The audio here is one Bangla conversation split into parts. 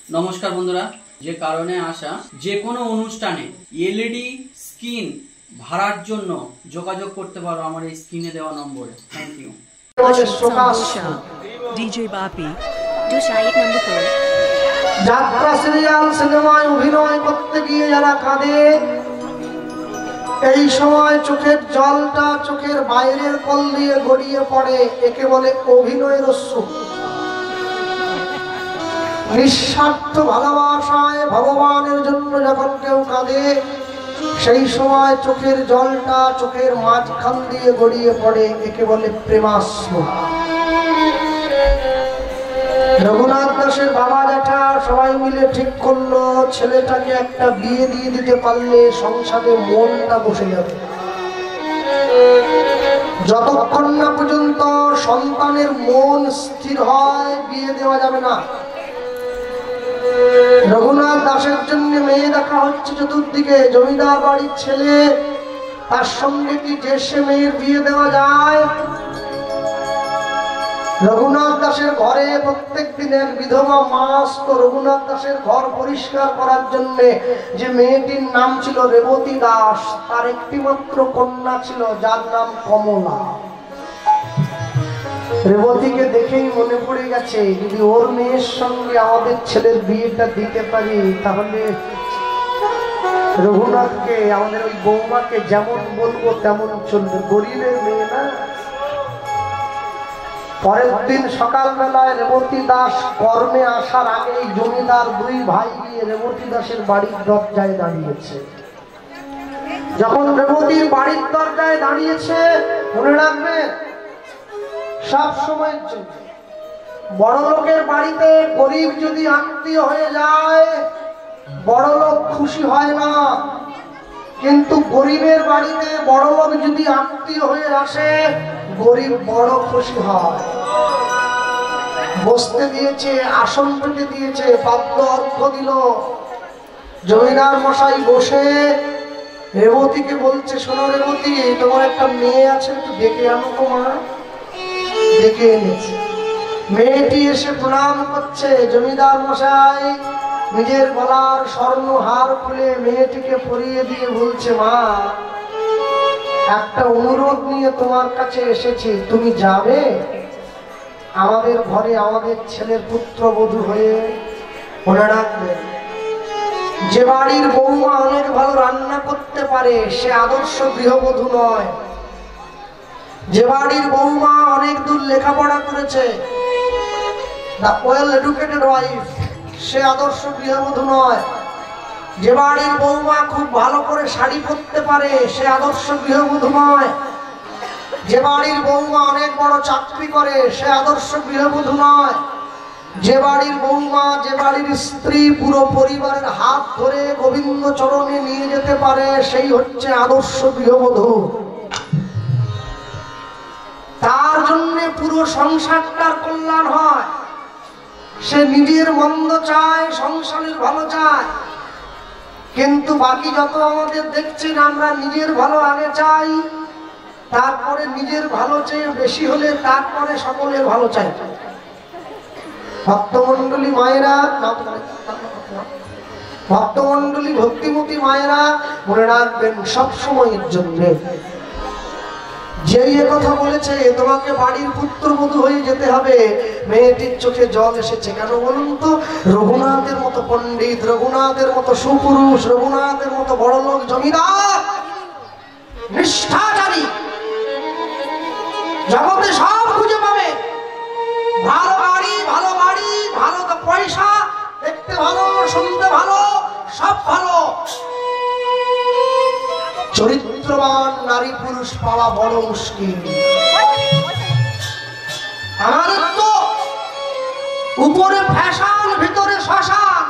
নমস্কার বন্ধুরা, যে কারণে আসা যে কোনো অনুষ্ঠানে এলইডি স্ক্রিন ভাড়ার জন্য যোগাযোগ করতে পারো আমার এই স্ক্রিনে দেওয়া নম্বরে। Thank you. DJ Bapi, যাত্রা সিরিয়াল সিনেমায় অভিনয় করতে গিয়ে যারা কাঁদে, এই সময় চোখের জলটা চোখের বাইরের কল দিয়ে গড়িয়ে পড়ে, একে বলে অভিনয়ের অশ্রু। নিঃস্বার্থ ভালোবাসায় ভগবানের জন্য যখন কেউ কাঁদে, সেই সময় চোখের জলটা চোখের মাঝখান দিয়ে গড়িয়ে পড়ে, একে বলে প্রেমাশ্রু। রঘুনাথ দাসের বাবা জ্যাঠা সবাই মিলে ঠিক করলো ছেলেটাকে একটা বিয়ে দিয়ে দিতে পারলে সংসারে মনটা বসে যাবে। যতক্ষণ না পর্যন্ত সন্তানের মন স্থির হয় বিয়ে দেওয়া যাবে না। রঘুনাথ দাসের জন্য মেয়ে দেখা হচ্ছে চতুর্দিকে। জমিদার বাড়ির ছেলে, তার সঙ্গে কি যে সে মেয়ের বিয়ে দেওয়া যায়? রঘুনাথ দাসের ঘরে প্রত্যেক দিনের বিধবা মা আসত রঘুনাথ দাসের ঘর পরিষ্কার করার জন্য। যে মেয়েটির নাম ছিল রেবতী দাস, তার একটি মাত্র কন্যা ছিল যার নাম কমলা। রেবতীকে দেখেই মনে পড়ে গেছে, যদি ওর মেয়ের সঙ্গে আমাদের ছেলের বিয়েটা দিতে পারি তাহলে রঘুনাথকে, আমাদের ওই বৌমাকে যেমন বলবো তেমন চলবে। গরিবের মেয়ে না। পরের দিন সকালবেলায় রেবতী দাস কর্মে আসার আগেই জমিদার দুই ভাই গিয়ে রেবতী দাসের বাড়ির দরজায় দাঁড়িয়েছে। যখন রেবতীর বাড়ির দরজায় দাঁড়িয়েছে, মনে রাখবে সব সময়ের জন্য বড় লোকের বাড়িতে গরিব যদি আত্মীয় হয়ে যায়, বড় লোক খুশি হয় না। কিন্তু গরিবের বাড়িতে বড় লোক যদি আত্মীয় হয়ে আসে, গরিব বড় খুশি হয়। বসতে দিয়েছে, আসন পেতে দিয়েছে, পাদ্য অর্ঘ দিল। জমিদার মশাই বসে রেবতীকে বলছে, শোনো রেবতী, তোমার একটা মেয়ে আছে, একটু ডেকে আনো তোমার। ডেকে এনেছে। মেয়েটি এসে প্রণাম করছে। জমিদার মশাই নিজের গলার স্বর্ণ হার খুলে মেয়েটিকে পরিয়ে দিয়ে বলছে, মা, একটা অনুরোধ নিয়ে তোমার কাছে এসেছি, তুমি যাবে আমাদের ঘরে আমাদের ছেলের পুত্রবধূ হয়ে? মনে রাখবে, যে বাড়ির বৌমা অনেক ভালো রান্না করতে পারে সে আদর্শ গৃহবধূ নয়। যে বাড়ির বৌমা অনেক দূর লেখাপড়া করেছে, the well educated wife, সে আদর্শ গৃহবধূ নয়। যে বাড়ির বৌমা খুব ভালো করে শাড়ি পরতে পারে সে আদর্শ গৃহবধূ নয়। যে বাড়ির বৌমা অনেক বড় চাকরি করে সে আদর্শ গৃহবধূ নয়। যে বাড়ির বৌমা, যে বাড়ির স্ত্রী পুরো পরিবারের হাত ধরে গোবিন্দ চরণে নিয়ে যেতে পারে সেই হচ্ছে আদর্শ গৃহবধূ। তার জন্য পুরো সংসারটার কল্যাণ হয়। সে নিজের মন্দ চায়, সংসারের ভালো চায়। কিন্তু বাকি যত আমাদের দেখছেন, আমরা নিজের ভালো আগে চাই, তারপরে নিজের ভালো চেয়ে বেশি হলে তারপরে সকলের ভালো চাই। ভক্তমন্ডলী মায়েরা, ভক্তমন্ডলী ভক্তিমতী মায়েরা মনে রাখবেন সব সময়ের জন্য, যেই কথা বলেছে তোমাকে বাড়ির পুত্রবধূ হয়ে যেতে হবে, মেয়েটির চোখে জল এসেছে। কেন বলুন তো? রঘুনাথের মতো পণ্ডিত, রঘুনাথের মতো সুপুরুষ, রঘুনাথের মতো বড় লোক জমিদার, নিষ্ঠাচারী, জগতে সব খুঁজে পাবে। ভালো গাড়ি, ভালো বাড়ি, ভালো পয়সা, দেখতে ভালো, শুনতে ভালো, সব ভালো। চরিত্রবান নারী পুরুষ পাওয়া বড় মুশকিল। আমাদের তো উপরে ফ্যাশন, ভিতরে শ্মশান।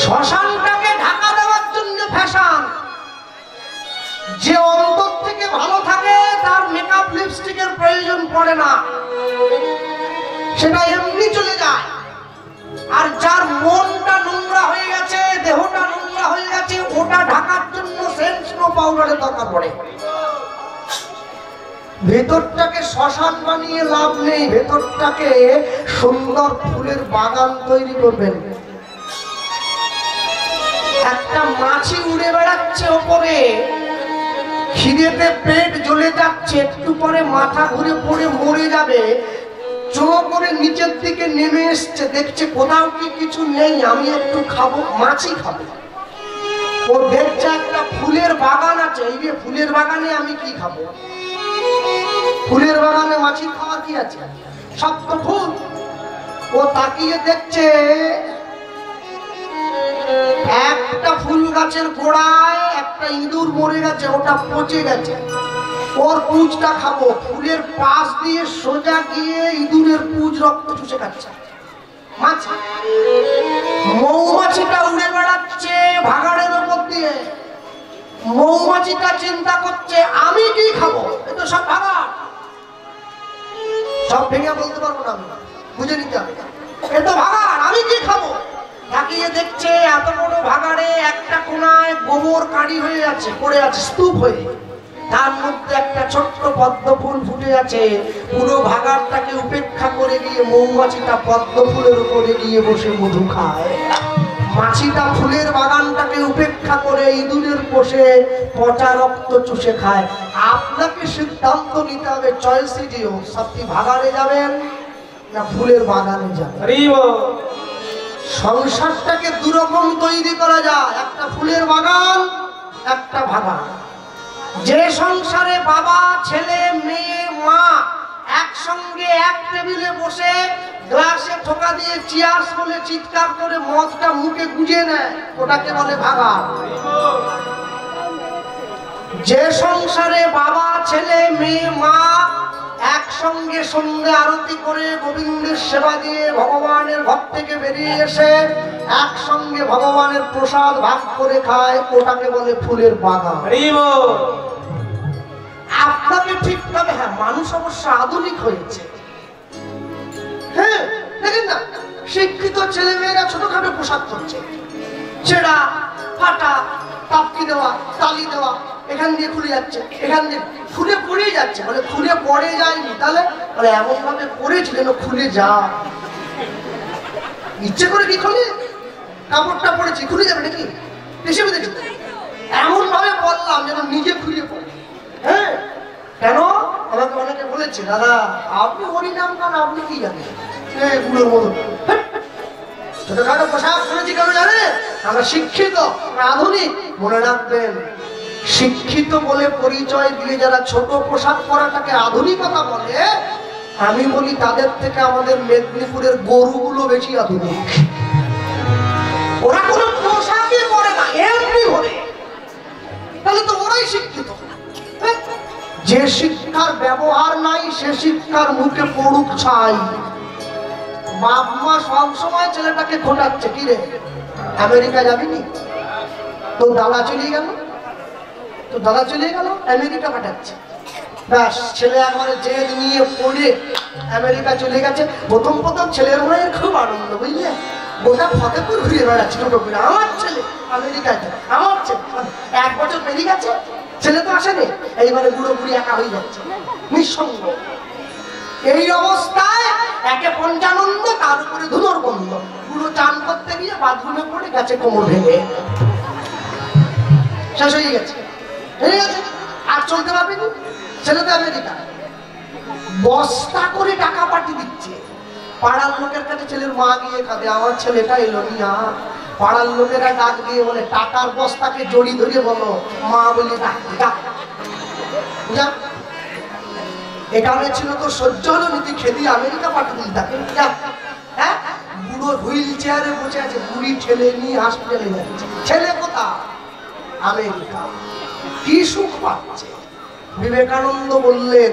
শ্মশানটাকে ঢাকা দেওয়ার জন্য ফ্যাশন। যে অন্তর থেকে ভালো থাকে তার মেকআপ লিপস্টিকের প্রয়োজন পড়ে না, সেটা এমনি চলে যায়। আর যার মনটা নোংরা হয়ে গেছে, দেহটা নোংরা হয়ে গেছে, ওটা ঢাকার জন্য সেন্ট নো পাউডারের দরকার পড়ে। ভেতরটাকে শ্মশান বানিয়ে লাভ নেই, ভেতরটাকে সুন্দর ফুলের বাগান তৈরি করবেন। একটা মাছি উড়ে বেড়াচ্ছে ওপরে, খিদেতে পেট জ্বলে যাচ্ছে, একটু পরে মাথা ঘুরে পড়ে মরে যাবে, চোখ করে নিচের দিকে নেমে এসছে, দেখছে কোথাও কি কিছু নেই, আমি একটু খাবো, মাছি খাবো। ও দেখছে একটা ফুলের বাগান আছে, এই যে ফুলের বাগানে আমি কি খাবো, ফুলের বাগানে মাছি খাওয়া কি আছে, সব তো ফুল। ও তাকিয়ে দেখছে একটা ফুল গাছের গোড়ায় একটা ইঁদুর মরে গেছে, ওটা পচে গেছে, ওর পুঁজটা খাবো। ফুলের পাশ দিয়ে সোজা গিয়ে ইঁদুরের পুঁজ রক্ত চুষে খাচ্ছে মাছি। মৌমাছিটা উড়ে বেড়াচ্ছে ভাগাড়ের উপর দিয়ে, মৌমাছিটা চিন্তা করছে আমি কি খাবো, এটা সব ভাগাড়, সব ভেঙে বলতে পারবো না, আমি বুঝে নিতে হবে, এটা ভাগাড়, আমি কি খাবো। তাকিয়ে দেখছে এত বড় ভাগাড়ে একটা কোনায় গোবর কাঁড়ি হয়ে আছে, পড়ে আছে স্তূপ হয়ে, তার মধ্যে একটা ছোট্ট পদ্ম ফুল ফুটে আছে। পুরো ভাগাড়টাকে উপেক্ষা করে গিয়ে মৌমাছিটা পদ্ম ফুলের উপরে গিয়ে বসে মধু খায়। মাছিটা ফুলের বাগানটাকে উপেক্ষা করে ইঁদুরের বসে পচা রক্ত চুষে খায়। আপনাকে সিদ্ধান্ত নিতে হবে, চয়েস দিও, আপনি ভাগাড়ে যাবেন না ফুলের বাগানে যাবেন। সংসারটাকে দুরকম তৈরি করা যায়, একটা ফুলের বাগান, একটা ভাগাড়। যে সংসারে বাবা ছেলে মেয়ে মা একসঙ্গে এক টেবিলে বসে গ্লাসে ঠোকা দিয়ে চিয়ার্স বলে চিৎকার করে মদটা মুখে গুজে নেয়, ওটাকে বলে ভাগাড়। যে সংসারে বাবা ছেলে মেয়ে মা একসঙ্গে সন্ধ্যে আরতি করে গোবিন্দের সেবা দিয়ে ভগবানের ঘর থেকে বেরিয়ে এসে একসঙ্গে ভগবানের প্রসাদ ভাগ করে খায়, ওটাকে বলে ফুলের বাগান। আপনাকে ঠিক তবে হ্যাঁ, মানুষ অবশ্য আধুনিক হয়েছে, হ্যাঁ দেখেন না, শিক্ষিত ছেলে মেয়েরা ছোটখাটো পোশাক করছে, ছেঁড়া ফাটা, তাপকি দেওয়া, তালি দেওয়া, এখান দিয়ে খুলে যাচ্ছে, এখান দিয়ে খুলে পড়ে যাচ্ছে, মানে খুলে পড়ে যায়নি, তাহলে মানে এমন ভাবে পড়েছি যেন খুলে যা, ইচ্ছে করে কি খুলে, কাপড়টা পড়েছি খুলে যাবে নাকি, হিসেবে দেখছি এমন ভাবে বললাম যেন নিজে খুলে পড়ে। হ্যাঁ কেন, আমাকে অনেকে বলেছে দাদা আপনি হরিনাম গান আপনি কি জানেন, বুড়োর মতো ছোটখাটো পোশাক পরেছি কেন জানে, আমরা শিক্ষিত আধুনিক। মনে রাখবেন, শিক্ষিত বলে পরিচয় দিয়ে যারা ছোট পোশাক পরাটাকে আধুনিকতা বলে, আমি বলি তাদের থেকে আমাদের মেদিনীপুরের গরুগুলো বেশি আধুনিক। ওরা কোনো পোশাকই পরে না, এমনি পরে, তাহলে তো ওরাই শিক্ষিত। যে শিক্ষার ব্যবহার নাই সে শিক্ষার মুখে পড়ুক ছাই। বাপ মা সবসময় ছেলেটাকে খোটাচ্ছে, কি রে আমেরিকা যাবিনি, তো দাদা চলে গেল, তো দাদা চলে গেল আমেরিকা পাঠাচ্ছে, ব্যাস ছেলে একবারে জেদ নিয়ে পড়ে আমেরিকা চলে গেছে। প্রথম প্রথম ছেলের মনে খুব আনন্দ, বুঝলে, গোটা ফতেপুর ঘুরে বেড়াচ্ছে ছোট করে, আমার ছেলে আমেরিকায়, আমার ছেলে। 1 বছর পেরিয়ে গেছে, ছেলে তো আসেনি, এইবারে বুড়ো বুড়ি একা হয়ে যাচ্ছে, নিঃসঙ্গ। এই অবস্থায় একে পঞ্চানন্দ, তার উপরে ধুলোর বন্ধ, পুরো চান করতে গিয়ে বাথরুমে পড়ে গেছে কোমর ভেঙে, শেষ হয়ে গেছে, হয়ে গেছে, আর চলতে পারবে না। ছেলে তো আমেরিকা, বস্তা করে টাকা পাঠিয়ে দিচ্ছে। পাড়ার লোকের কাছে ছেলের মা গিয়ে কাঁদে, আমার ছেলেটা এলো না। পাড়ার লোকেরা ডাক দিয়ে বলে, টাকার বস্তাকে জড়ি ধরে বলো মা বলে ডাক, এখানে ছিল তো সহ্য হলো নীতি, খেদি আমেরিকা পাঠিয়ে দিল তাকে। হ্যাঁ, বুড়ো হুইল চেয়ারে বসে আছে, বুড়ি ঠেলে নিয়ে হসপিটালে যাচ্ছে, ছেলে কোথা আমেরিকা, কি সুখ পাচ্ছে। বিবেকানন্দ বললেন,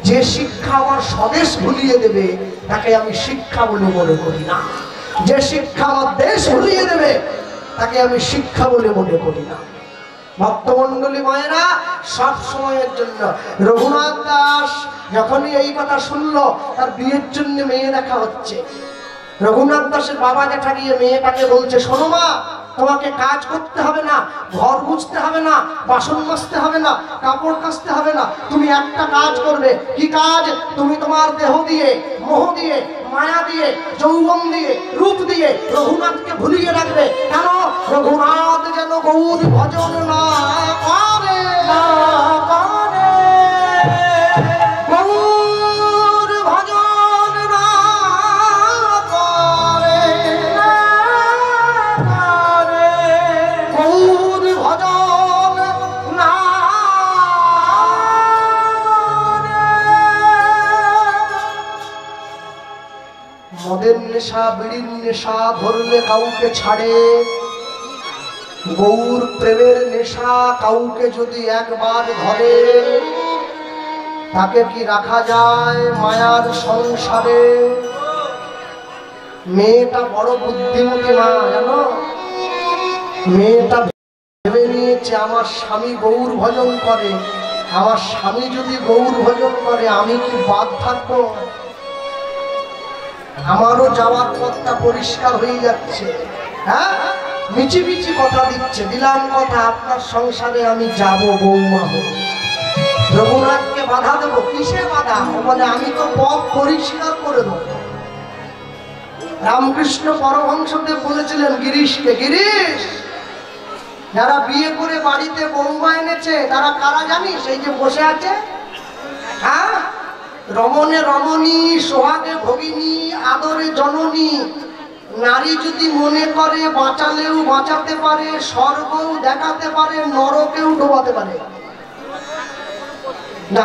যে শিক্ষা আমার স্বদেশ ভুলিয়ে দেবে তাকে আমি শিক্ষা বলে মনে করি না, যে শিক্ষা আমার দেশ ভুলিয়ে দেবে তাকে আমি শিক্ষা বলে মনে করি না। ভক্তমন্ডলী মায়েরা সব সময়ের জন্য, রঘুনাথ দাস যখনই এই কথা শুনলো, তার বিয়ের জন্য মেয়ে দেখা হচ্ছে। রঘুনাথ দাসের বাবা জ্যাঠা গিয়ে মেয়েটাকে বলছে, শোনো মা তোমাকে কাজ করতে হবে না, ঘর মুছতে হবে না, বাসন মাজতে হবে না, কাপড় কাচতে হবে না। তুমি একটা কাজ করবে। কি কাজ? তুমি তোমার দেহ দিয়ে, মোহ দিয়ে, মায়া দিয়ে, যৌবন দিয়ে, রূপ দিয়ে রঘুনাথকে ভুলিয়ে রাখবে। কেন? রঘুনাথ যেন গৌর ভজন না করে, গৌর ভজন না করে, গৌর ভজন না মদের নেশা, বিড়ির নেশা ধরলে কাউকে ছাড়ে। গৌর প্রেমের নেশা কাউকে যদি একবার ধরে, তাকে কি রাখা যায় মায়ার সংসারে? মেয়েটা বড় বুদ্ধিমতী মা, জানো? মেয়েটা ভেবে নিয়েছে আমার স্বামী গৌর ভজন করে, আমার স্বামী যদি গৌর ভজন করে আমি কি বাদ থাকবো? আমারও যাওয়ার পথটা পরিষ্কার হয়ে যাচ্ছে। হ্যাঁ, মিছি মিছি কথা দিচ্ছে, দিলাম কথা আপনার সংসারে আমি যাব বৌমা হব। রঘুনাথকে বাধা দেবো? কিসে বাধা? ও বলে আমি তো পথ পরিষ্কার করে দেবো। রামকৃষ্ণ পরমহংসদেব বলেছিলেন গিরিশকে, গিরিশ, যারা বিয়ে করে বাড়িতে বৌমা এনেছে তারা কারা জানিস? এই যে বসে আছে, হ্যাঁ, রমণে রমণী, সোহাগে ভগিনী, আদরে জননী। নারী যদি মনে করে বাঁচালেও বাঁচাতে পারে, স্বর্গও দেখাতে পারে, নরকেও ডোবাতে পারে। না,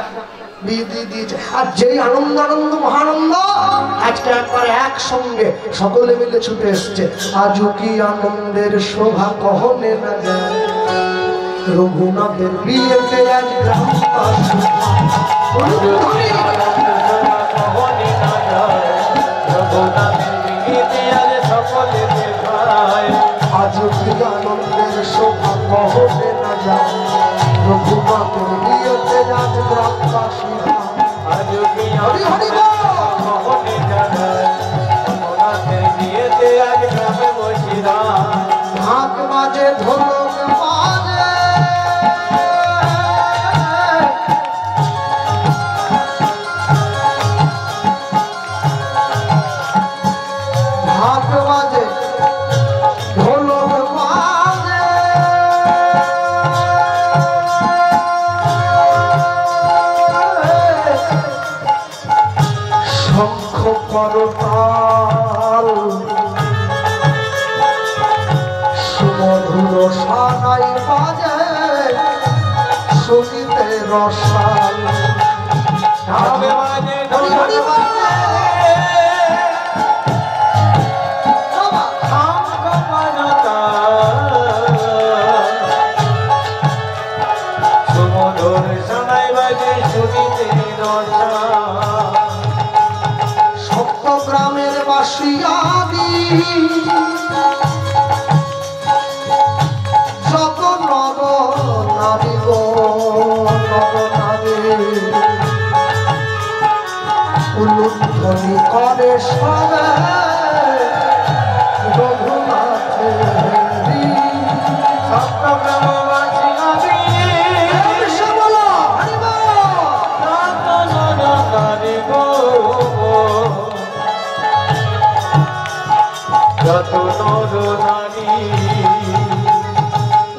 দিয়েছে। আর যেই আনন্দ, আনন্দ মহানন্দ, আজকে একবার একসঙ্গে সকলে মিলে ছুটে এসছে। আজও কি আনন্দের শোভা কহনে না যায়, রঘুনাথের বিয়েতে আজ গ্রামবাসী। আজও কি আনন্দের শোভা কহনে না যায়, রঘুনাথের বিয়েতে আজ গ্রামবাসী। হরি হরি ঢাক বাজে, ঢোলক বাজে, ঢাক বাজে, ঢোলক বাজে, শঙ্খ করতাল, সুমধুর সানাই বাজে, শুনিতে রসাল। হরি হরি সপ্তগ্রামের বাসিয়াদি যত নর নারী গো, নর নারী উলুধ্বনি করে সবে রঘুনাথেরি। সপ্তগ্রামবাসিয়াদি বলো হরি যত নর নারী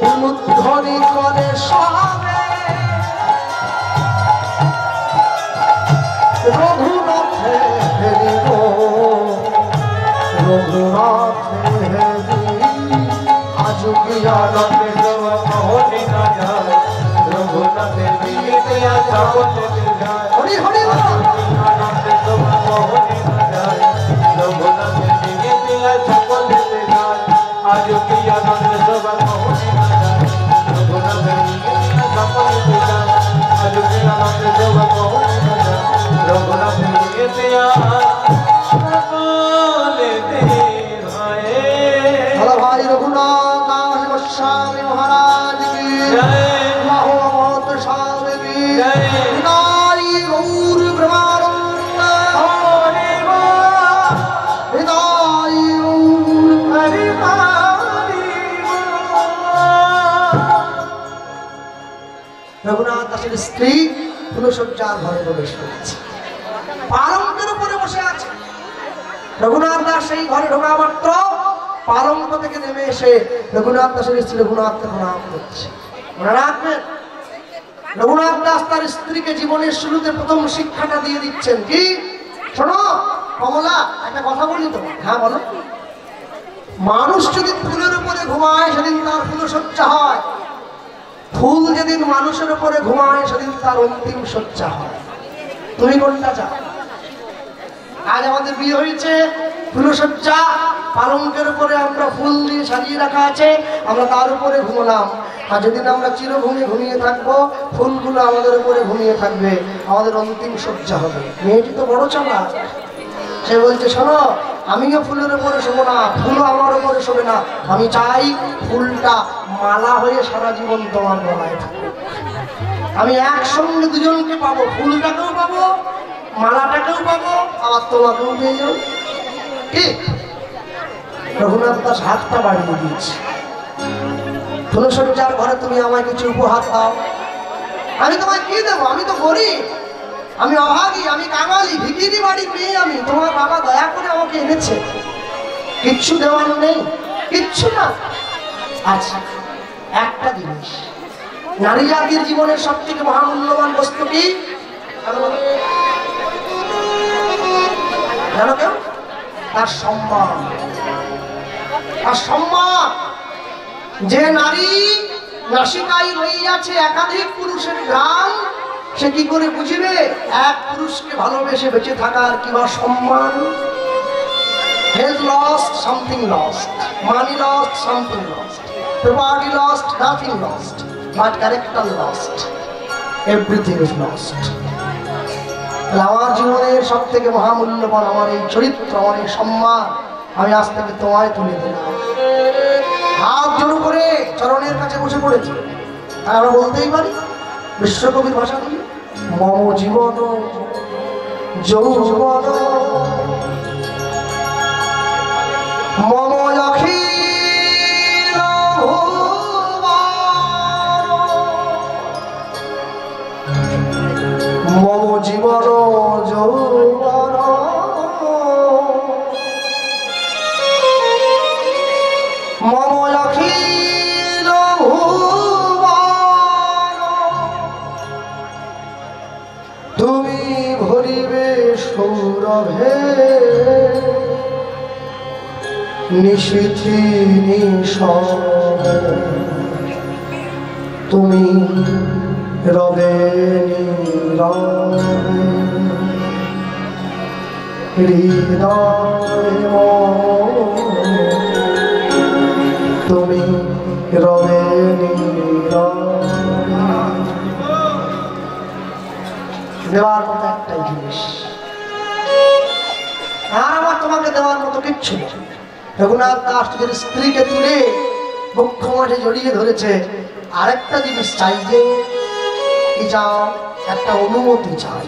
উলুধ্বনি করে সবে রঘুনাথেরি গো, রঘুনাথেরি। আজ কি আনন্দে কহনে না যায়, রঘুনাথের বিয়েতে আজ সকলে যায়। হরি হরি আনন্দে তোমার কহনে না যায়, রঘুনাথের বিয়েতে আজ সকলে যায়। আজ কি আনন্দে তোমার কহনে না যায়, রঘুনাথের বিয়েতে আজ সকলে যায়। আজ কি আনন্দে তোমার কহনে না যায়, রঘুনাথের বিয়েতে আজ সকলে হয়। ভালো ভাই রঘুনাথ দাস গোস্বামী মহারাজ কি জয়। মহম্মদ স্বামী কি জয়। হৃদয় গৌর ব্রহ্মানন্দ, হৃদয় গৌর হরি হরি রঘুনাথ দাসের স্ত্রী ফুলশয্যার ঘরে প্রবেশ করেছে, পালঙ্কের উপরে বসে আছে। রঘুনাথ দাস সেই ঘরে ঢোকা মাত্র পালঙ্ক থেকে নেমে এসে রঘুনাথ দাসের স্ত্রী রঘুনাথকে প্রণাম করছে। মনে রাখবেন, রঘুনাথ দাস তার স্ত্রীকে জীবনের শুরুতে প্রথম শিক্ষাটা দিয়ে দিচ্ছেন কি, শোনো কমলা একটা কথা বলি তো। হ্যাঁ বলো। মানুষ যদি ফুলের উপরে ঘুমায় সেদিন তার ফুলশয্যা হয়, ফুল যেদিন মানুষের উপরে ঘুমায় সেদিন তার অন্তিম শয্যা হয়। তুমি কোনটা চাও? আজ আমাদের বিয়ে হয়েছে, ফুলশয্যা পালঙ্কের উপরে আমরা ফুল দিয়ে সাজিয়ে রাখা আছে, আমরা তার উপরে ঘুমলাম। আর যেদিন আমরা চিরঘুমে ঘুমিয়ে থাকবো, ফুলগুলো আমাদের উপরে ঘুমিয়ে থাকবে, আমাদের অন্তিম শয্যা হবে। মেয়েটি তো বড় চালাক, সে বলছে শোনো আমিও ফুলের উপরে শোবো না, ফুলও আমার উপরে শোবে না, আমি চাই ফুলটা মালা হয়ে সারা জীবন তোমার গলায় থাকবে। আমি একসঙ্গে দুজনকে পাবো, ফুলটাকেও পাবো, মালাটাকেও পাবো, আবার তোমাকেও পেয়ে যাবো। ঠিক? রঘুনাথ দাস হাতটা বাড়িয়ে দিয়েছে, ফুলশয্যার ঘরে তুমি আমায় কিছু উপহার দাও। আমি তোমায় কি দেবো? আমি তো গরিব, আমি অভাগী, আমি কাঙালি, ভিখিরি বাড়ি মেয়ে আমি। তোমার বাবা দয়া করে আমাকে এনেছে, কিচ্ছু দেওয়ার নেই, কিচ্ছু না। আচ্ছা একটা জিনিস, নারী জাতির জীবনের সব থেকে মহামূল্যবান বস্তু কি জানো কেউ? তার সম্মান। তার সম্মান। যে নারী নাসিকায় রইয়াছে একাধিক পুরুষের ঘ্রাণ, সে কি করে বুঝিবে এক পুরুষকে ভালোবেসে বেঁচে থাকার কিংবা সম্মান? Health lost, something lost. Money lost, something lost. Property lost, nothing lost. But character lost. Everything is lost. আমার জীবনের সব থেকে মহামূল্যবান আমার এই চরিত্র, আমার এই সম্মান, আমি আজ থেকে তোমায় তুলে দিলাম। হাত জোড়ো করে চরণের কাছে বসে পড়েছি। আর আমরা বলতেই পারি বিশ্বকবির ভাষা দিয়ে, মম জীবন যৌবন মম অখিল মম জীবন যৌবন মম অখিল তুমি ভরিবে সৌরভে নিশীথি নিশবে, তুমি রবে নীরবে হৃদয় তুমি রবে দেওয়ার মতো একটাই জিনিস, আর আমার তোমাকে দেওয়ার মতো কিচ্ছু নেই। রঘুনাথ দাস নিজের স্ত্রীকে তুলে বক্ষ মাঠে জড়িয়ে ধরেছে। আরেকটা জিনিস চাই, যে কি চাও? একটা অনুমতি চাই,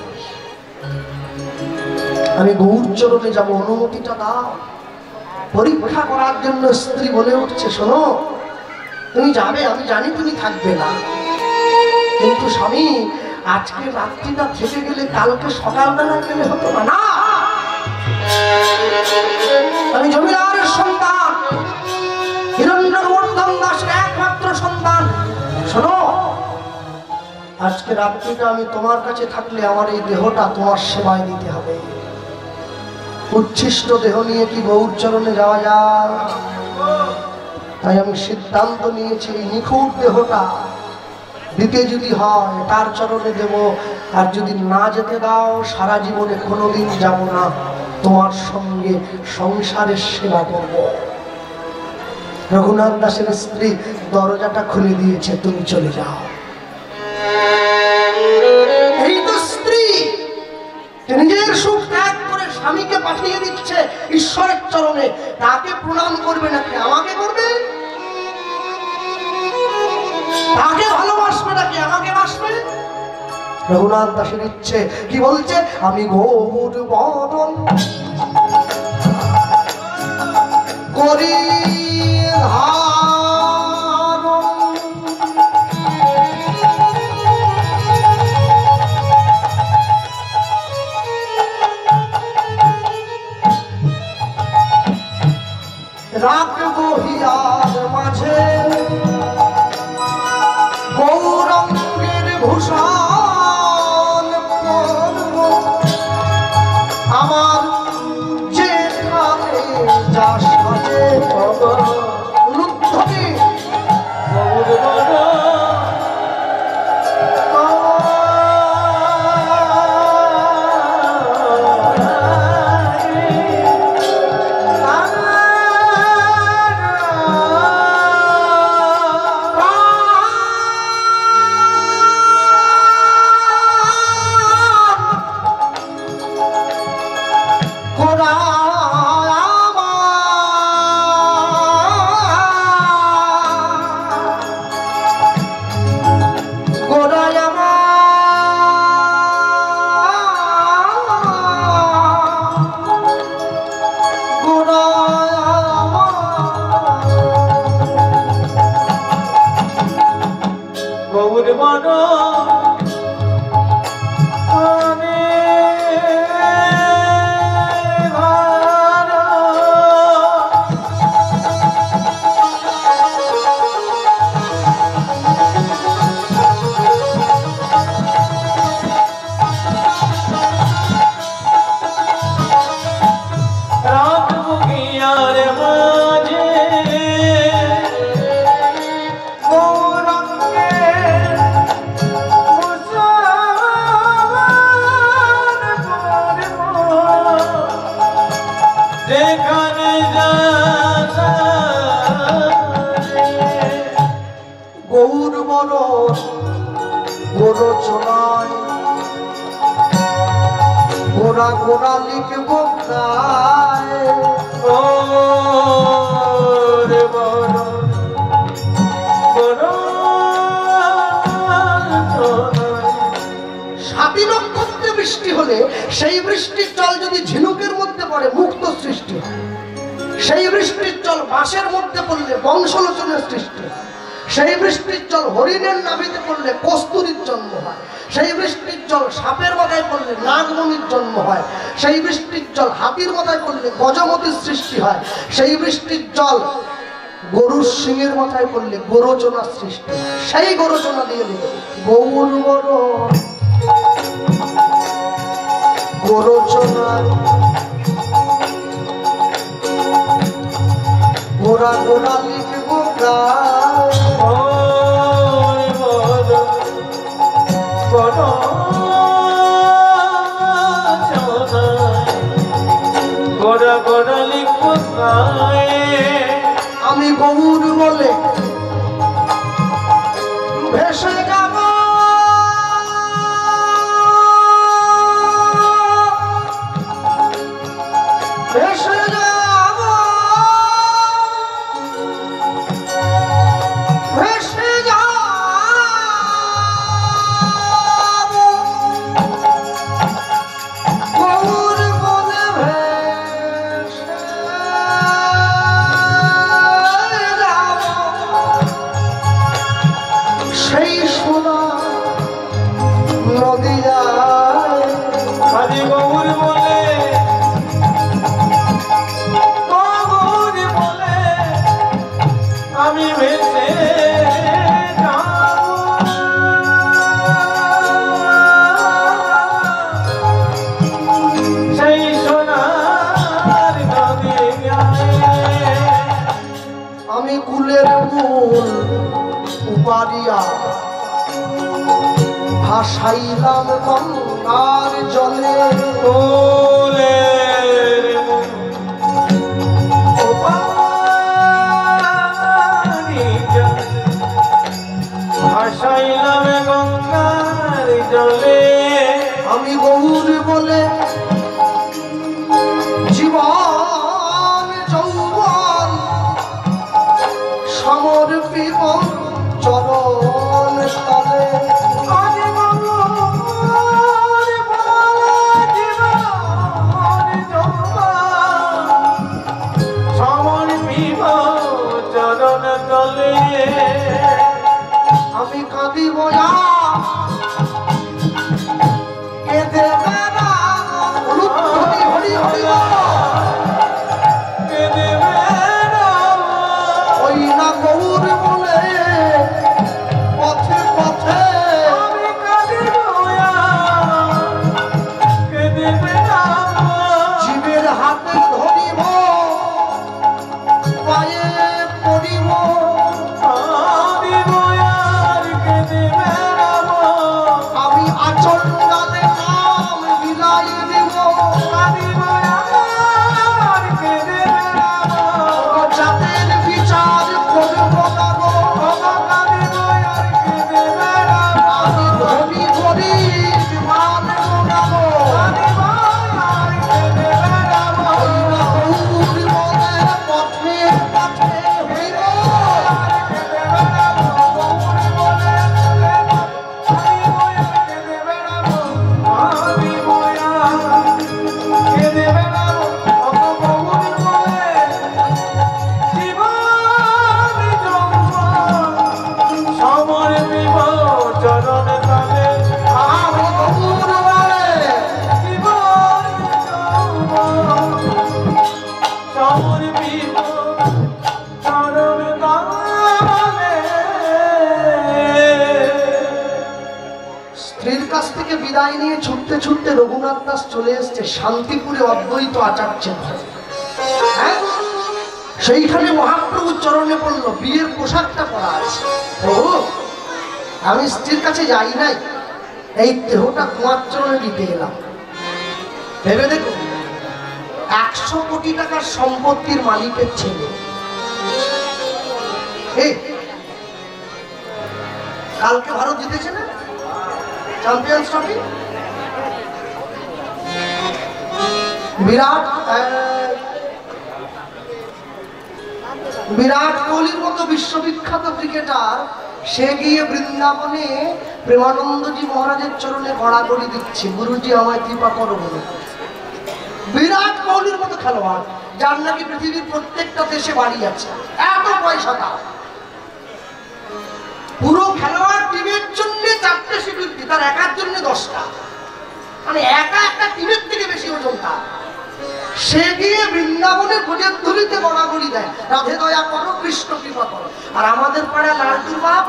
আমি গৌর চরণে যাবো, অনুমতিটা দাও। পরীক্ষা করার জন্য স্ত্রী বলে উঠছে, শোনো তুমি যাবে, আমি জানি তুমি থাকবে না, কিন্তু স্বামী আজকে রাত্রিটা থেকে গেলে কালকে সকালবেলা গেলে হতো না? না, আমি জমিদারের সন্তান, হিরণ্যবর্ধন দাসের একমাত্র সন্তান। শোনো আজকে রাত্রিটা আমি তোমার কাছে থাকলে আমার এই দেহটা তোমার সেবায় দিতে হবে। উচ্ছিষ্ট দেহ নিয়ে কি গৌর চরণে যাওয়া যায়? তাই আমি সিদ্ধান্ত নিয়েছি এই নিখুঁত দেহটা দিতে যদি হয় তার চরণে দেব, আর যদি না যেতে দাও সারা জীবনে কোনোদিন যাব না, তোমার সঙ্গে সংসারের সেবা করব। রঘুনাথ দাসের স্ত্রী দরজাটা খুলে দিয়েছে, তুমি চলে যাও। এই তো স্ত্রী নিজের সুখ ত্যাগ করে স্বামীকে পাঠিয়ে দিচ্ছে ঈশ্বরের চরণে। তাকে প্রণাম করবে নাকি আমাকে করবে? তাকে ভালোবাসবে নাকি আমাকে বাসবে? রঘুনাথ দাসের ইচ্ছে কি বলছে, আমি গৌর বদন করি ধারণ রাখবো হিয়ার মাঝে গৌরঙ্গের ভূষণ পরব আমার যেখানে যা সাজে লুদ্ধবি গোরা গোরা লিখবো সাতী নক্ষত্রে বৃষ্টি হলে সেই বৃষ্টির জল যদি ঝিনুকের মধ্যে পড়ে মুক্ত সৃষ্টি হয়, সেই বৃষ্টির জল বাঁশের মধ্যে পড়লে বংশলোচনের সৃষ্টি হয়, সেই বৃষ্টির জল হরিণের নাভিতে পড়লে কস্তুরীর জন্ম হয়, সেই বৃষ্টির জল সাপের মাথায় পড়লে নাগমণির জন্ম হয়, সেই বৃষ্টির জল হাতির মাথায় পড়লে গজমতির সৃষ্টি হয়, সেই বৃষ্টির জল গরুর সিংহের মাথায় পড়লে গোরচনার সৃষ্টি হয়। সেই গোরচনা দিয়ে দিল গৌর গর গোরচনা গোরা গোরা লিখবো আমি গৌর বলে ভেসে যাব ভেসে যাব ভেসে যাব গৌর বলে ভেসে যাব সেই সোনা নদিয়ায় আদি গৌর বলে আমি ভেসে সেই সোনার আমি কুলের মূল উপারিয়া ভাসাইলাম গঙ্গার জলে কুলের ভাসাইলাম গঙ্গার জলে আমি গৌর বলে জীবন যৌবন সমর্পিব চরণ তলে সমর্পিব চরণ তলে আমি কাঁদিব না কেঁদে বেড়া হরি হরি হরি কেঁদে বেড়া বিদায় নিয়ে ছুটতে ছুটতে রঘুনাথ দাস চলে এসছে শান্তিপুরে অদ্বৈত আচার্যের ঘরে। সেইখানে মহাপ্রভুর চরণে পড়লো, বিয়ের পোশাকটা পরা আছে। প্রভু, আমি স্ত্রীর কাছে যাই নাই, এই দেহটা তোমার চরণে দিতে এলাম। ভেবে দেখো, 100 কোটি টাকার সম্পত্তির মালিকের ছেলে, কালকে ভারত জিতেছে না চ্যাম্পিয়ন্স ট্রফি, বিরাট কোহলির মতো বিশ্ববিখ্যাত ক্রিকেটার, সে গিয়ে বৃন্দাবনে প্রেমানন্দজি মহারাজের চরণে গড়াগড়ি দিচ্ছে, গুরুজি আমায় কৃপা করো বলে। বিরাট কোহলির মতো খেলোয়াড়, যার নাকি পৃথিবীর প্রত্যেকটা দেশে বাড়ি আছে, এত পয়সা তার। পুরো খেলোয়াড় টিমের জন্য 4টে সিকিউরিটি, তার একার জন্য 10টা, মানে একা একটা টিমের থেকে বেশি ওজন তার। সে গিয়ে বৃন্দাবনের ভোজের ধুলিতে গড়াগড়ি দেয়, রাধে দয়া করো, কৃষ্ণ কৃপা করো। আর আমাদের পাড়ায় লালটুর বাপ,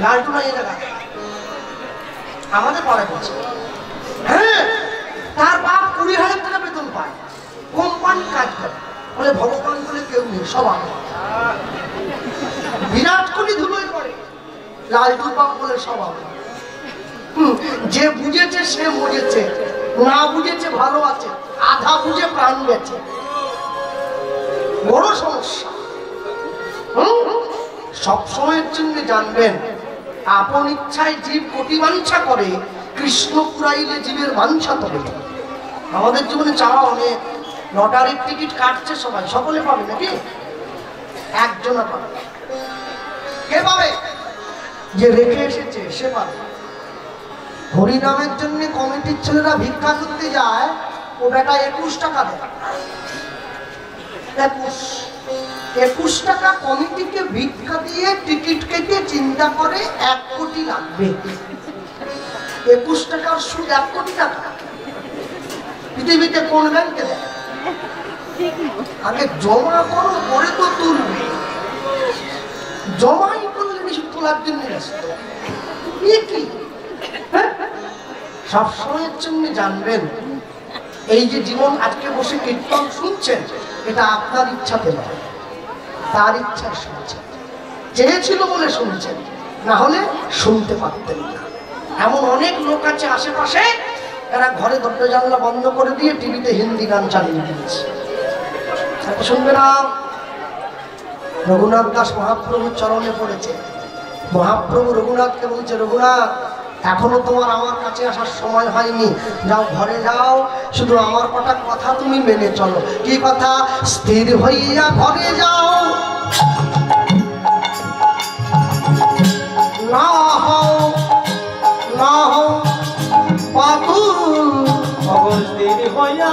লালটু না এলাকা আমাদের পাড়ায় বলছে, হ্যাঁ তার বাপ 20,000 টাকা বেতন পায়, কোম্পানি কাজ করে, বলে ভগবান বলে কেউ নেই, সব আমি। বিরাট কোহলি ধুলোয় করে, লালটুর বাপ বলে সব আমি। যে বুঝেছে সে মরেছে, না বুঝেছে ভালো আছে, আধা বুঝে প্রাণ গেছে, বড় সমস্যা। সব সময়ের জন্য জানবেন, আপন ইচ্ছায় জীব কোটি বাঞ্ছা করে, কৃষ্ণ পুরাইলে জীবের বাঞ্ছা তবে। আমাদের জীবনে চাওয়া অনেক, লটারির টিকিট কাটছে সবাই, সকলে পাবে নাকি? একজনা পাবে। কে পাবে? যে রেখে এসেছে সে পাবে। হরিনামের জন্য কমিটির ছেলেরা ভিক্ষা করতে যায়, ও বেটা 21 টাকা দেয়। 21 টাকা কমিটিকে ভিক্ষা দিয়ে টিকিট কেটে চিন্তা করে 1 কোটি লাগবে। 21 টাকার সুদ 1 কোটি টাকা। পৃথিবীতে কোন ব্যাংকে দেয়? আগে জমা করো, পরে তো তুলবে। জমাই করলে নিশ্চিত তোলার জন্য ব্যস্ত। কি সবসময়ের জন্য জানবেন, এই যে জীবন আজকে বসে কীর্তন শুনছেন, এটা আপনার ইচ্ছাতে নয়, তার ইচ্ছায় শুনছেন। চেয়েছিল বলে শুনছেন, না হলে শুনতে পারতেন না। এমন অনেক লোক আছে আশেপাশে, এরা ঘরে দরজা জানলা বন্ধ করে দিয়ে টিভিতে হিন্দি গান চালিয়ে দিয়েছে। শুনবে না? রঘুনাথ দাস মহাপ্রভুর চরণে পড়েছে। মহাপ্রভু রঘুনাথকে বলছে, রঘুনাথ এখনো তোমার আমার কাছে আসার সময় হয়নি, যাও ঘরে যাও, শুধু আমার কটা কথা তুমি মেনে চলো। কি কথা? স্থির হইয়া ঘরে যাও, না হও না হও পাগল, স্থির হইয়া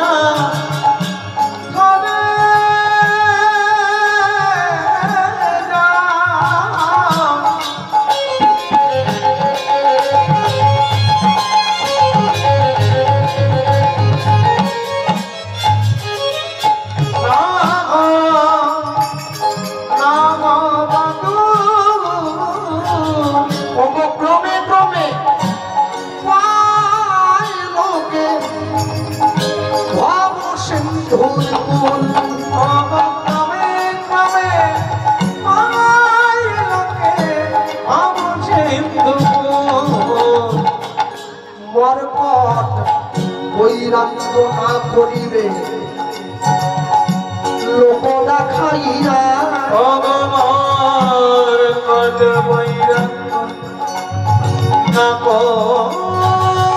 বৈরাগ্য না করিবে লোক দেখাইয়া না করিবে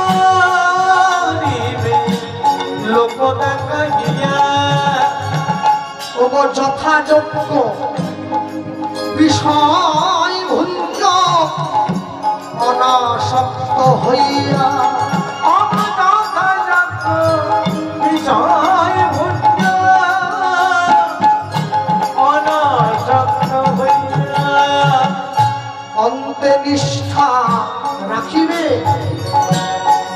লোক দেখাইয়া ওগো যথাযোগ্য বিষয় ভুঞ্জ অনাসক্ত হইয়া বিষয় ভুঞ্জ অনাসক্ত হইয়া অন্তে নিষ্ঠা রাখিবে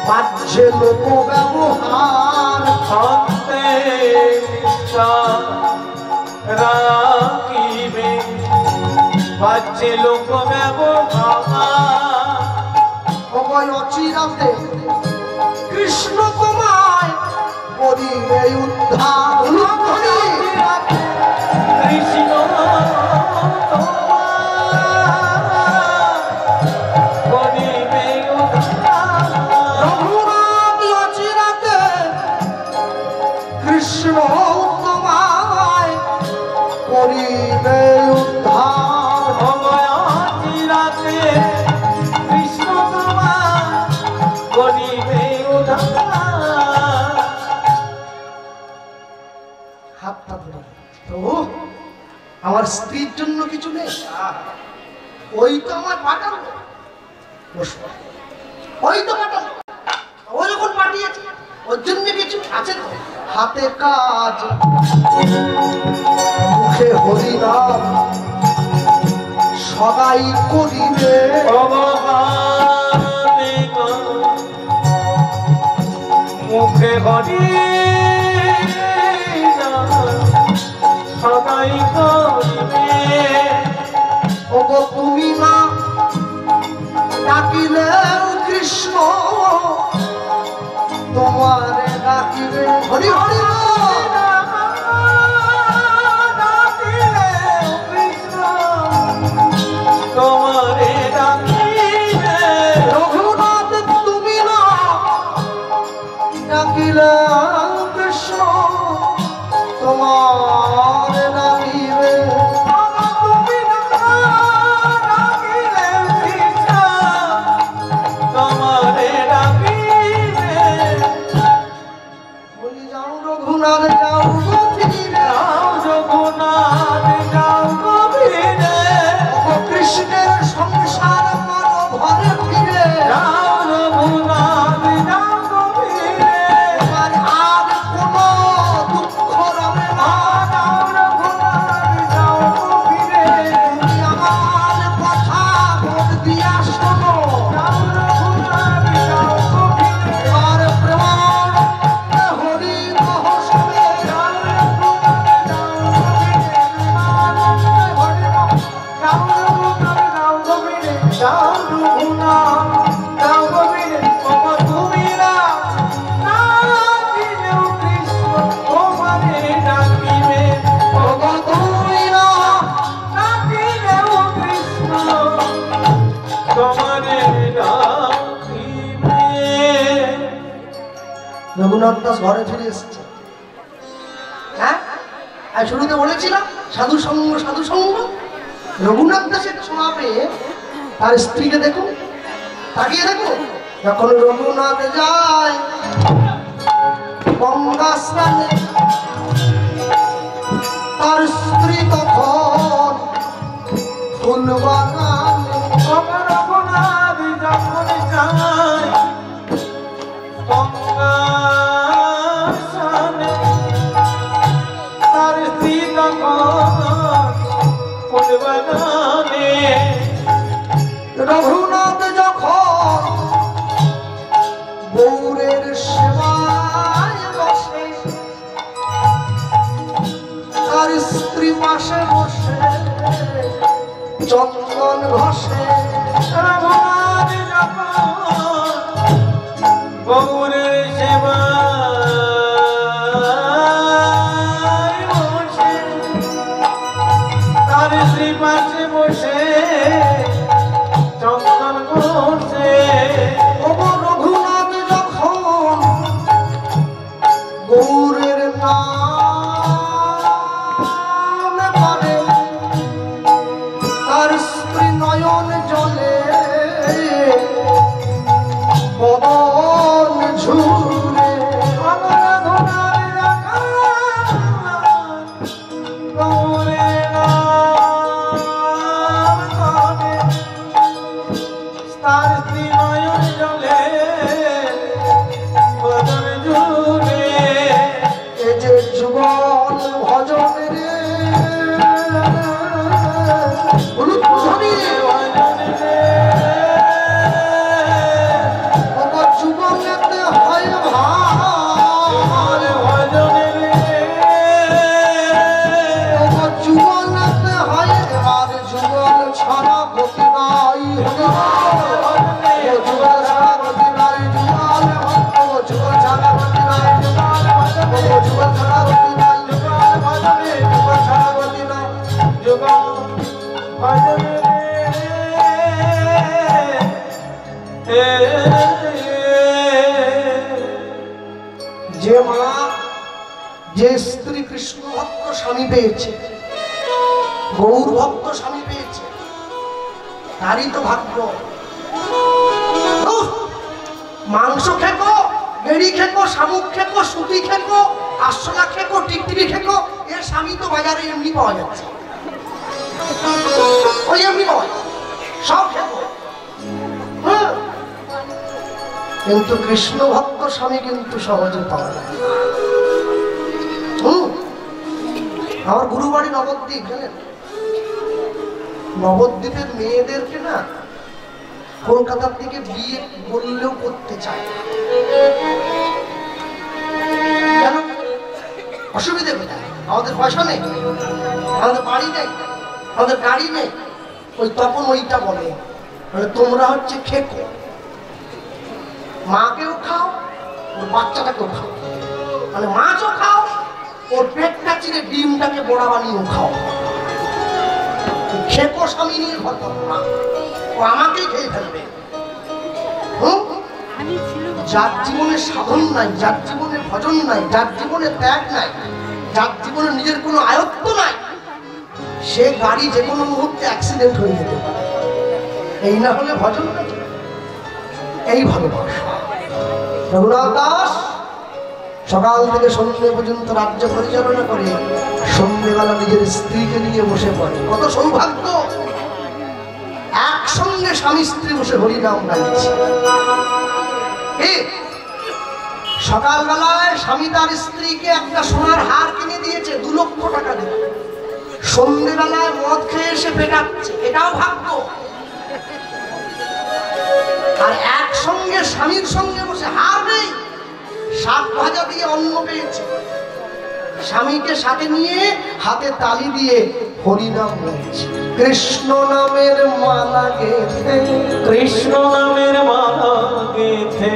বাহ্যে লোক ব্যবহার অন্তে নিষ্ঠা রাখিবে বাহ্যে লোক ব্যবহার অবয় অচিরাতে কৃষ্ণ তোমায় করিবে উদ্ধার কৃষ্ণ করিবে উদ্ধার রঘুনাথ অচিরাতে কৃষ্ণ তোমায় করিবে উদ্ধার অবয়াচিরাতে কৃষ্ণ তোমায় করিবে উদ্ধার হাতটা ধরে প্রভু আমার স্ত্রীর জন্য কিছু নেই ওই তো আমার পাঠানো বসো ওই তো পাঠানো ও যখন পাঠিয়েছে ওর জন্য কিছু আছে তো হাতে কাজ মুখে হরিনাম সদাই করিবে অবহারে মুখে হরি সদাই করিবে ওগো তুমি না ডাকিলে কৃষ্ণ তোমারে ডাকিবে হরি হরি তোমারে ডাকিবে রঘুনাথ তুমি না ডাকিলে কৃষ্ণ তোমারে ডাকিবে তুমি ডাকিলে কৃষ্ণ তোমারে ডাকিবে বলি যাও রঘুনাথ যাও গভীরে যাও রঘুনাথ যাও গভীরে ও কৃষ্ণের সংসার করো ঘরে ফিরে যাও রঘুনাথ যাও গভীরে তোমার আর কোনো দুঃখ রবে না যাও রঘুনাথ যাও গভীরে তুমি আমার কথা মন দিয়া শোনো যাও রঘুনাথ যাও গভীরে এবার প্রেমার হরি কহ শুনে যাও রঘুনাথ যাও গভীরে যাও রঘুনাথ যাও গভীরে যাও রঘুনাথ যাও গভীরে বাবা তুমি না ডাকিলেও কৃষ্ণ তোমারে ডাকিবে ওগো তুমি না ডাকিলেও কৃষ্ণ তোমারে ডাকিবে রঘুনাথ দাস ঘরে ফিরে এসেছে হ্যাঁ আর শুরুতে বলেছিলাম সাধু সঙ্গ রঘুনাথ দাসের ছোঁয়াবে তার স্ত্রীকে দেখো তাকিয়ে দেখো যখন রঘুনাথ যায় গঙ্গা স্নানে তার স্ত্রী তখন ফুল বাগানে বাবা রঘুনাথ যখন যায় গঙ্গা স্নানে তার স্ত্রী তখন ফুল বাগানে রঘুনাথ যখন গৌরের সেবায় বসে তার স্ত্রী পাশে বসে চন্দন ঘষে রঘুনাথ যখন গৌরের সেবায় বসে তার স্ত্রী পাশে বসে চন্দন ঘষে ওগো রঘুনাথ যখন গৌরের নাম করে তার স্ত্রী নয়ন জলে ভক্ত স্বামী পেয়েছে, গৌর ভক্ত স্বামী পেয়েছে, তারই তো ভাগ্য। মাংস খেকো, বেড়ি খেকো, শামুক খেকো, সুতি খেকো, আরশোলা খেকো, টিকটিকি খেকো, এর স্বামী তো বাজারে এমনি পাওয়া যাচ্ছে, ওই এমনি পাওয়া যাচ্ছে, সব খেকো। কিন্তু কৃষ্ণ ভক্ত স্বামী কিন্তু সহজে পাওয়া যায়। আমার গুরু বাড়ি নবদ্বীপ, জানেন? নবদ্বীপের মেয়েদেরকে না কলকাতার দিকে বিয়ে বললেও করতে চায়। কেন? অসুবিধে কোথায়? আমাদের পয়সা নেই, আমাদের বাড়ি নেই, আমাদের গাড়ি নেই। ওই তখন ওইটা বলে, মানে তোমরা হচ্ছে খেকো, মাকেও খাও, ওর বাচ্চাটাকেও খাও, মানে মাছও খাও, ওর পেটটা চিরে ডিমটাকে বড়া বানিয়েও খাও। খেকো স্বামী নিয়ে ঘর করবো না, ও আমাকেই খেয়ে ফেলবে। যার জীবনে সাধন নাই, যার জীবনে ভজন নাই, যার জীবনে ত্যাগ নাই, যার জীবনে নিজের কোনো আয়ত্ত নাই, সে গাড়ি যে কোনো মুহূর্তে অ্যাক্সিডেন্ট হয়ে যেতে পারে। এই না হলে ভজন নাই, এই ভালোবাসা। রঘুনাথ দাস সকাল থেকে সন্ধ্যে পর্যন্ত রাজ্য পরিচালনা করে সন্ধ্যেবেলা নিজের স্ত্রীকে নিয়ে বসে পড়ে। কত সৌভাগ্য! একসঙ্গে স্বামী স্ত্রী বসে হরিনাম গাইছে। সকালবেলায় স্বামী তার স্ত্রীকে একটা সোনার হার কিনে দিয়েছে 2 লক্ষ টাকা দিয়ে, সন্ধ্যেবেলায় মদ খেয়ে এসে পেটাচ্ছে, এটাও ভাগ্য। আর একসঙ্গে স্বামীর সঙ্গে বসে হার নেই, শাক ভাজা দিয়ে অন্ন পেয়েছে, স্বামীকে সাথে নিয়ে হাতে তালি দিয়ে হরিনাম গাইছে। কৃষ্ণ নামের মালা গেথে, কৃষ্ণ নামের মালা গেথে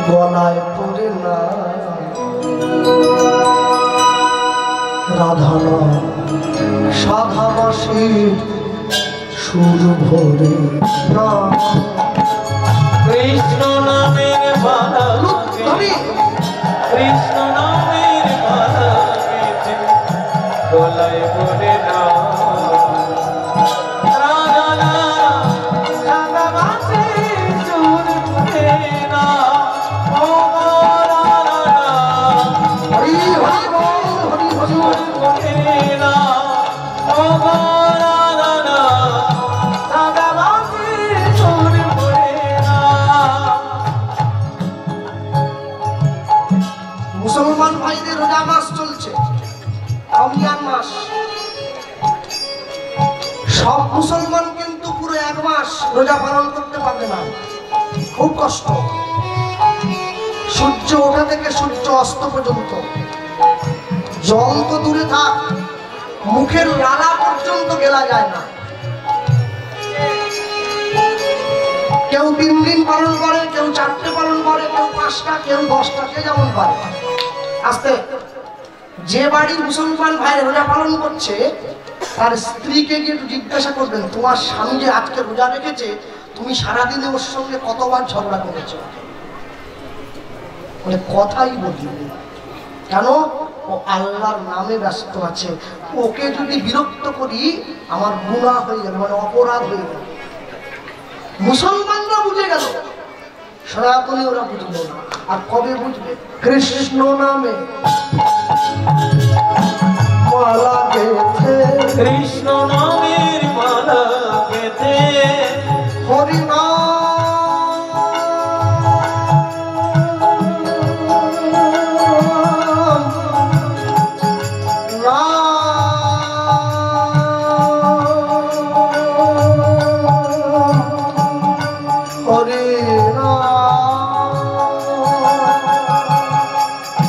গলায় পড়ে না রাধা নাম সাধা মাসির সুর ভরে না। কৃষ্ণ নামের মালা গেথে, কৃষ্ণ নামের মালা গেথে গলায় পড়ে না মুসলমান ভাইদের রোজা মাস চলছে, রমজান মাস। সব মুসলমান কিন্তু পুরো 1 মাস রোজা পালন করতে পারবে না, খুব কষ্ট। সূর্য ওঠা থেকে সূর্য অস্ত পর্যন্ত, জল তো দূরে থাক, মুখের লালা পর্যন্ত গেলা যায় না। কেউ 3 দিন পালন করে, কেউ 4টে পালন করে, কেউ 5টা, কেউ 10টা, কে যেমন পারে। আস্তে যে বাড়ির মুসলমান ভাই রোজা পালন করছে তার স্ত্রীকে গিয়ে একটু জিজ্ঞাসা করবেন, তোমার স্বামী যে আজকে রোজা রেখেছে, তুমি সারাদিনে ওর সঙ্গে কতবার ঝগড়া করেছো? মানে কথাই বলি, কেন? ও আল্লাহর নামে ব্যস্ত আছে। ওকে যদি বিরক্ত করি আমার গুনাহ হয়ে যাবে, মানে অপরাধ হয়ে যাবে। মুসলমানরা বুঝে গেল, সনাতনী ওরা বুঝল না। আর কবে বুঝবে? কৃষ্ণ নামে মালা গেথে, কৃষ্ণ নামের মালা গেথে হরিনাম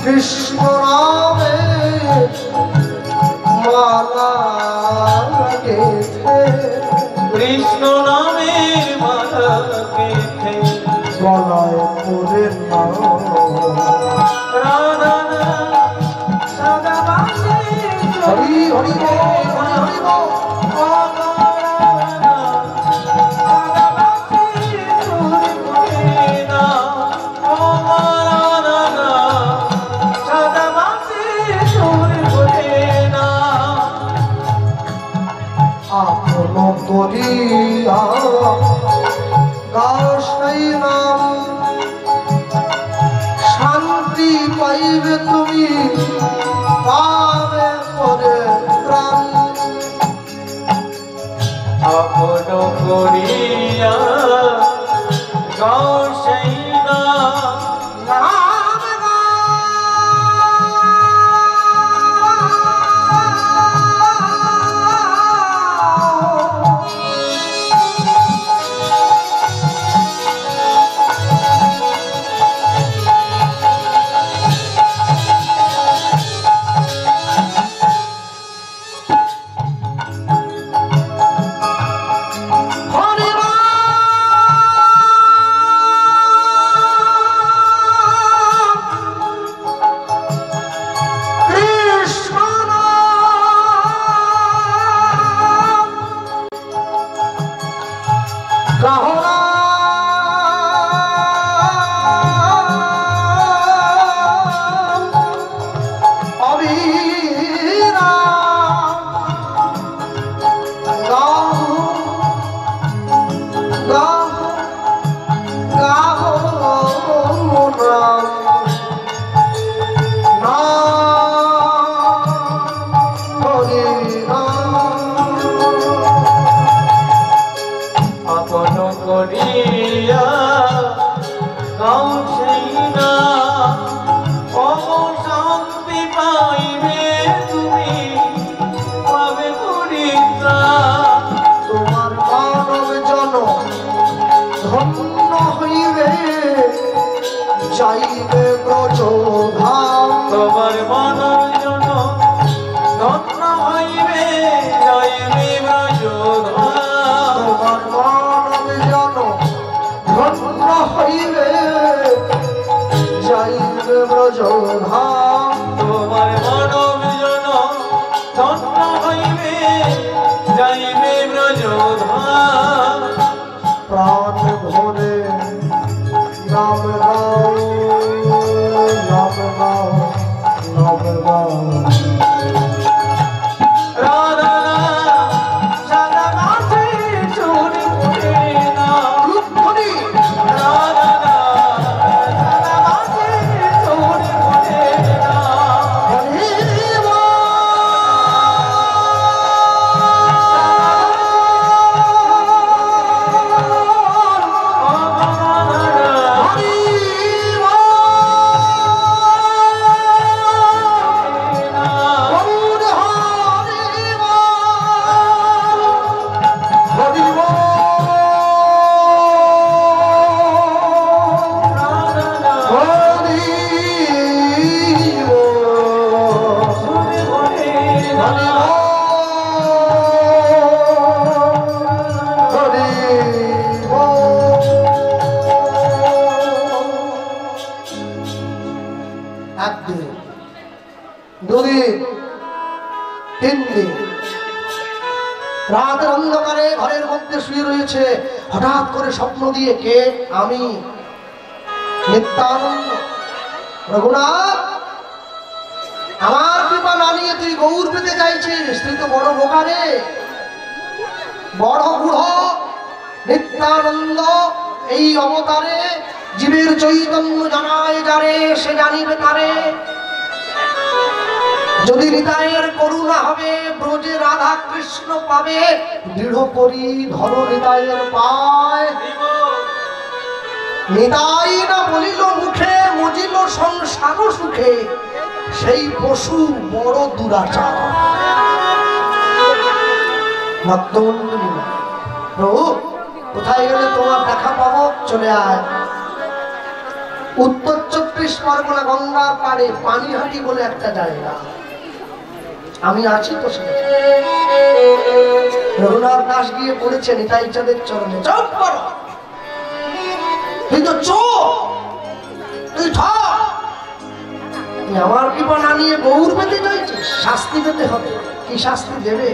কৃষ্ণ নামে মালা গেথে, কৃষ্ণ নামের মালা গেথে গলায় পড়ে না রাধা সাদা বাসে হরি হরি বল, হরি হরি বল। সাদা বাসে সুর দূর করে না আপন করিয়া গাও সেই নাম শান্তি পাইবে তুমি পাবে পরে প্রাণ আপন করিয়া গাও সেই নাম নাম গাও হরি রাম কৃষ্ণ নাম গাও রাম অবিরাম গাও আপন করিয়া গাও সেই নাম শান্তি পাইবে তুমি পাবে পরিত্রাণ তোমার মানব জন ধন্য হইবে যাইবে ব্রজধাম তোমার মানব জন ধন্য হইবে জয়বে ব্রজধাম তোমার মানব জন ধন্য হইবে যাইবে ব্রজধাম তোমার মানব জন ধন্য হইবে জয়বে ব্রজধাম প্রাণ ভরে নাম গাও নাম গাও নাম গাও রাধা সাদা মাঝে চুরি করে না রূপধনী রাধা সাদা মাঝে চুরি করে না হরি একদিন দুদিন তিন দিন রাতের অন্ধকারে ঘরের মধ্যে শুয়ে রয়েছে হঠাৎ করে স্বপ্ন দিয়ে কে আমি নিত্যানন্দ রঘুনাথ আমার কৃপা না নিয়ে তুই গৌর পেতে চাইছিস তুই তো বড় বোকারে বড় বুড়ো নিত্যানন্দ এই অবতারে জীবের চৈতন্য জানায় যারে সে জানিবে তারে যদি নিতাইয়ের করুণা হবে ব্রজে রাধা কৃষ্ণ পাবে দৃঢ় করি ধর নিতাইয়ের পায় নিতাই না বলিল মুখে মজিল সংসার সুখে সেই পশু বড় দুরাচার ভক্তমন্ডলী প্রভু কোথায় গেলে তোমার দেখা পাবো চলে আয় উত্তর 24 পরগনা গঙ্গার পাড়ে পানিহাটি বলে একটা জায়গা আমি আছি তো সেখানে রঘুনাথ দাস গিয়ে পড়েছে নিতাই চাঁদের চরণে চুপ করো তুই তো চোর তুই ঠক তুই আমার কৃপা না নিয়ে গৌর পেতে চাইছিস শাস্তি পেতে হবে কি শাস্তি দেবে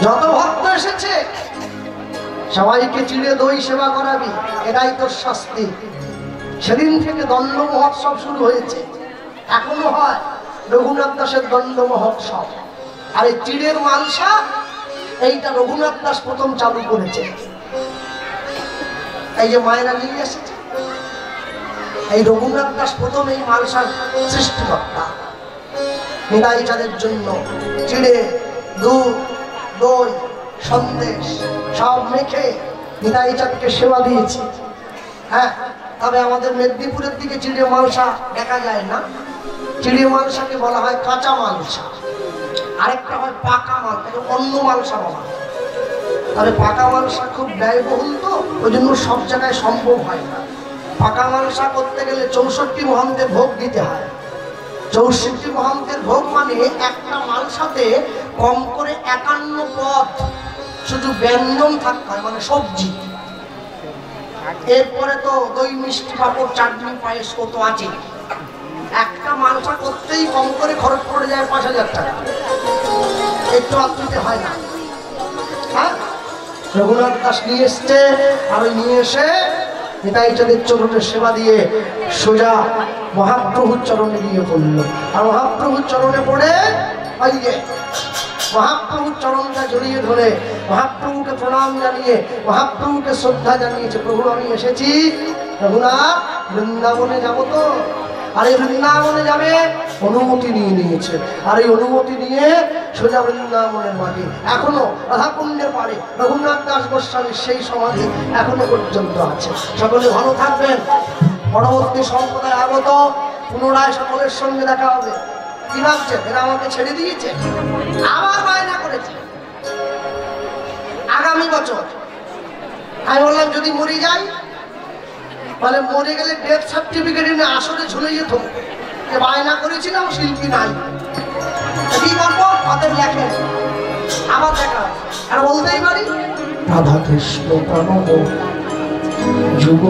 যত ভক্ত এসেছে সবাইকে চিড়ে দই সেবা করাবি এটাই তোর শাস্তি সেদিন থেকে দণ্ড মহোৎসব শুরু হয়েছে এখনো হয় রঘুনাথ দাসের দণ্ড মহোৎসব। আর এই চিড়ের মালসা এইটা রঘুনাথ দাস প্রথম চালু করেছে। এই যে মায়েরা নিয়ে এসেছে, এই রঘুনাথ দাস প্রথম এই মালসার সৃষ্টিকর্তা। নিতাই চাঁদের জন্য চিড়ে, দুধ, দই, সন্দেশ সব মেখে নিতাই চাঁদকে সেবা দিয়েছি। হ্যাঁ, তবে আমাদের মেদিনীপুরের দিকে চিড়ে মালসা দেখা যায় না। চিড়ে মালসাকে বলা হয় কাঁচা মালসা, আরেকটা হয় পাকা মালসা, অন্য মালসা বলা হয়। তবে পাকা মালসা খুব ব্যয়বহুল, তো ওই জন্য সব জায়গায় সম্ভব হয় না। পাকা মালসা করতে গেলে 64 মহান্তের ভোগ দিতে হয়। 64 মহান্তের ভোগ মানে একটা মালসাতে কম করে 51 পদ শুধু ব্যঞ্জন থাকতে হয়, মানে সবজি। এরপরে তো দই, মিষ্টি, পাঁপড়, চাটনি, পায়েস কত আছে। একটা মালসা করতেই কম করে খরচ পড়ে যায় 5000 টাকা, একটু আত্মীয় হয় না। হ্যাঁ, রঘুনাথ দাস নিয়ে এসছে, আর নিয়ে এসে নিতাই চাঁদের চরণের সেবা দিয়ে সোজা মহাপ্রভুর চরণে গিয়ে পড়ল। আর মহাপ্রভুর চরণে পড়ে ওই যে মহাপ্রভুর চরণটা জড়িয়ে ধরে মহাপ্রভুকে প্রণাম জানিয়ে মহাপ্রভুকে শ্রদ্ধা জানিয়েছে। প্রভু, আমি এসেছি রঘুনাথ, বৃন্দাবনে যাবো তো। আর এই বৃন্দাবনে যাবে অনুমতি নিয়ে নিয়েছে। আর এই অনুমতি নিয়ে সোজা বৃন্দাবনের মাটি, এখনো রাধাকুণ্ডের পাড়ে রঘুনাথ দাস গোস্বামীর সেই সমাধি এখনো পর্যন্ত আছে। সকলে ভালো থাকবেন। পরবর্তী সম্প্রদায় আগত, পুনরায় সকলের সঙ্গে দেখা হবে। কি ভাবছে এরা আমাকে ছেড়ে দিয়েছে? আবার বায়না করেছে আগামী বছর। আমি বললাম যদি মরে যাই, মানে মরে গেলে ডেথ সার্টিফিকেট এনে আসলে ঝুলে যেত। বায়না করেছিলাম, শিল্পী নাই, কি করবো? তাদের লেখে আবার দেখা। আর বলতেই পারি রাধা কৃষ্ণ প্রণব যুগ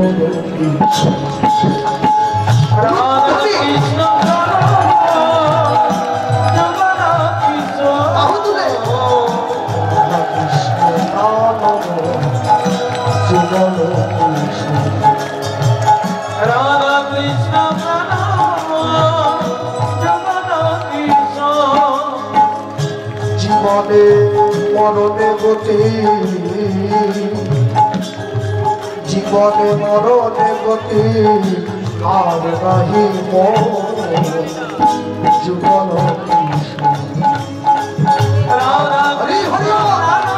জীবনে মরণে গতি, জীবনে মরণে গতি আর নাহি জীবন